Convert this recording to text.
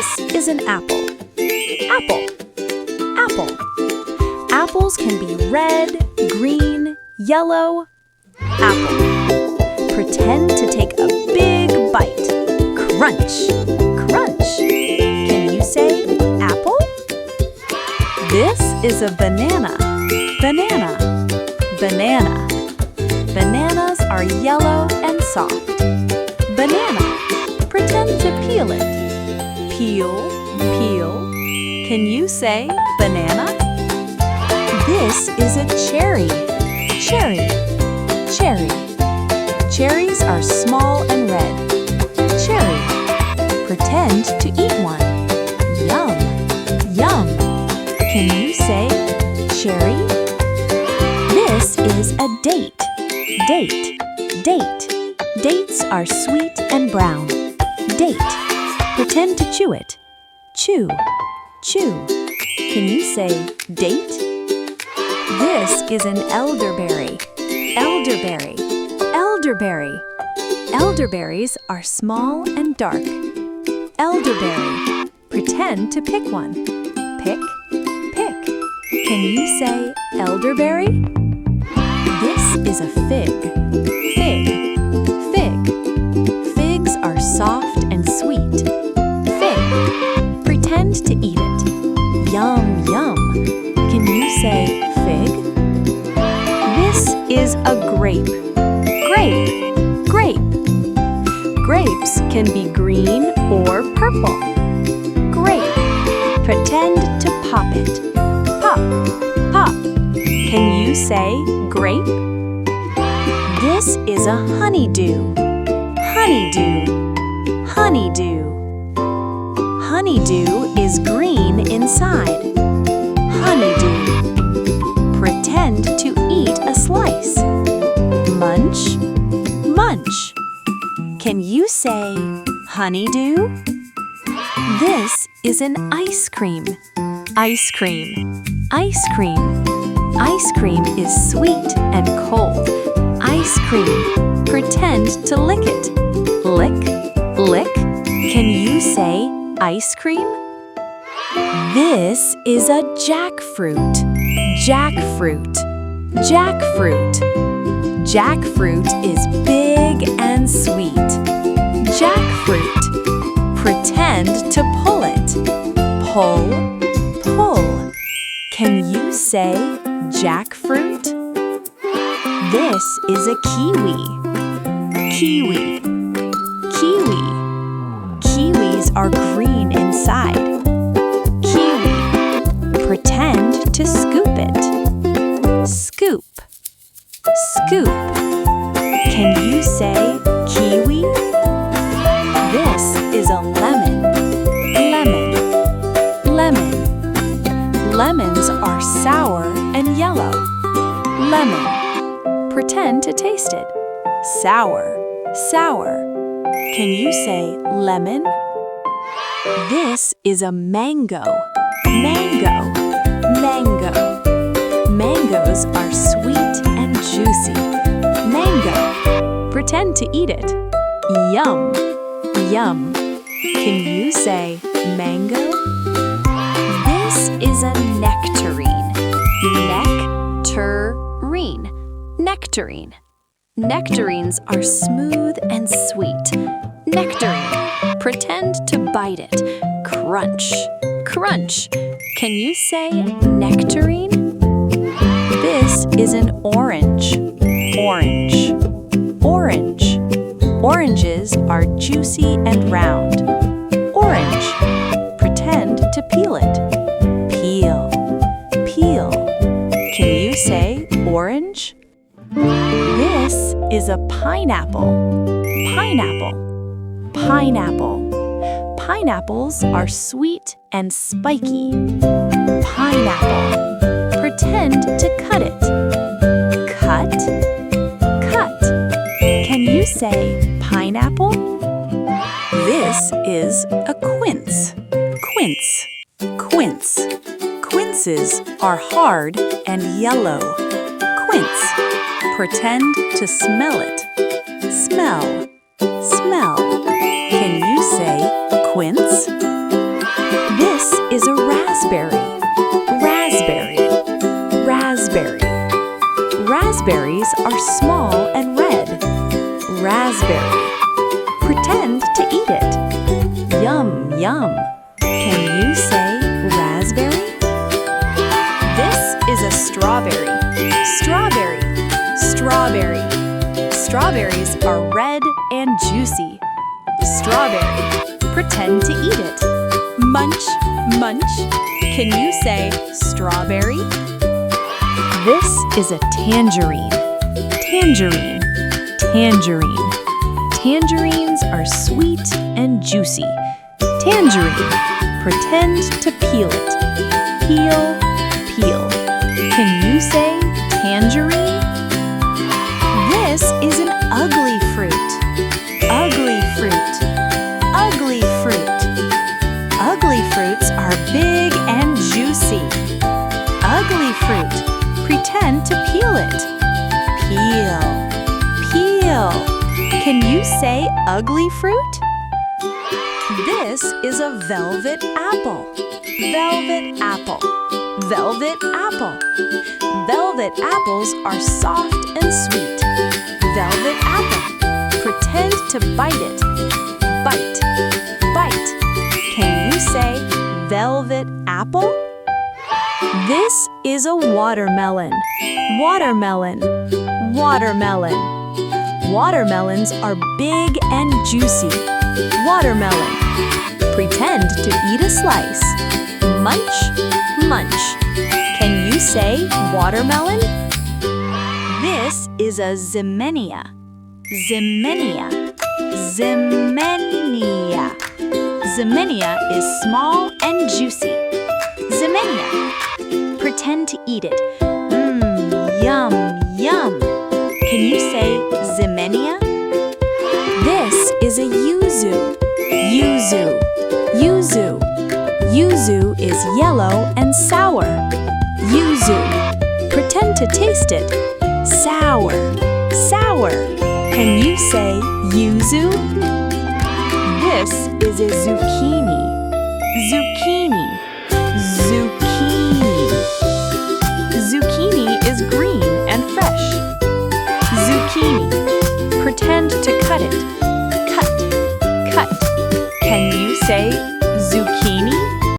This is an apple. Apple. Apple. Apples can be red, green, yellow. Apple. Pretend to take a big bite. Crunch. Crunch. Can you say apple? This is a banana. Banana. Banana. Bananas are yellow and soft. Banana. Pretend to peel it. Peel, peel. Can you say banana? This is a cherry. Cherry. Cherry. Cherries are small and red. Cherry. Pretend to eat one. Yum. Yum. Can you say cherry? This is a date. Date. Date. Dates are sweet and brown. Date. Pretend to chew it. Chew. Chew. Can you say date? This is an elderberry. Elderberry. Elderberry. Elderberries are small and dark. Elderberry. Pretend to pick one. Pick. Pick. Can you say elderberry? This is a fig. Fig. Fig. Figs are soft and sweet. Fig. Pretend to eat it. Yum, yum. Can you say fig? This is a grape. Grape. Grape. Grapes can be green or purple. Grape. Pretend to pop it. Pop. Pop. Can you say grape? This is a honeydew. Honeydew. Honeydew. Honeydew is green inside. Honeydew. Pretend to eat a slice. Munch. Munch. Can you say honeydew? This is an ice cream. Ice cream. Ice cream. Ice cream is sweet and cold. Ice cream. Pretend to lick it. Lick. Lick. Can you say ice cream? This is a jackfruit. Jackfruit. Jackfruit. Jackfruit is big and sweet. Jackfruit. Pretend to pull it. Pull. Pull. Can you say jackfruit? This is a kiwi. Kiwi. Kiwi. Kiwis are green inside. Kiwi. Pretend to scoop it. Scoop. Scoop. Can you say kiwi? This is a lemon. Lemon. Lemon. Lemons are sour and yellow. Lemon. Pretend to taste it. Sour. Sour. Can you say lemon? This is a mango. Mango. Mango. Mangoes are sweet and juicy. Mango. Pretend to eat it. Yum. Yum. Can you say mango? This is a nectarine. Nectarine. Nectarine. Nectarines are smooth and sweet. Nectarine. Pretend to bite it. Crunch. Crunch. Can you say nectarine? This is an orange. Orange. Orange. Oranges are juicy and round. Orange. Pretend to peel it. Peel. Peel. Can you say orange? This is a pineapple. Pineapple. Pineapple. Pineapples are sweet and spiky. Pineapple. Pretend to cut it. Cut. Cut. Can you say pineapple? This is a quince. Quince. Quince. Quinces are hard and yellow. Quince. Pretend to smell it. Smell. Smell. Can you say quince? is a raspberry. Raspberry. Raspberry. Raspberries are small and red. Raspberry. Pretend to eat it. Yum, yum. Can you say raspberry? This is a strawberry. Strawberry. Strawberry. Strawberries are red and juicy. Strawberry. Pretend to eat it. Munch, munch. Can you say strawberry? This is a tangerine. Tangerine. Tangerine. Tangerines are sweet and juicy. Tangerine. Pretend to peel it. Peel, peel. Can you say tangerine? This is an ugly fruit. Ugly fruit. Ugly fruit. Ugly fruits are big and juicy. Ugly fruit. Pretend to peel it. Peel. Peel. Can you say ugly fruit? This is a velvet apple. Velvet apple. Velvet apple. Velvet apples are soft and sweet. Velvet apple. Pretend to bite it. Bite. Bite. Can you say velvet apple? This is a watermelon. Watermelon. Watermelon. Watermelons are big and juicy. Watermelon. Pretend to eat a slice. Munch, munch. Can you say watermelon? This is a Ximmenia. Ximmenia. Ximmenia. Ximmenia is small and juicy. Ximmenia. Pretend to eat it. Yum, yum. Can you say Ximmenia? This is a yuzu. Yuzu. Yuzu. Yuzu is yellow and sour. Yuzu. Pretend to taste it. Sour. Sour. Can you say yuzu? This is a zucchini. Zucchini.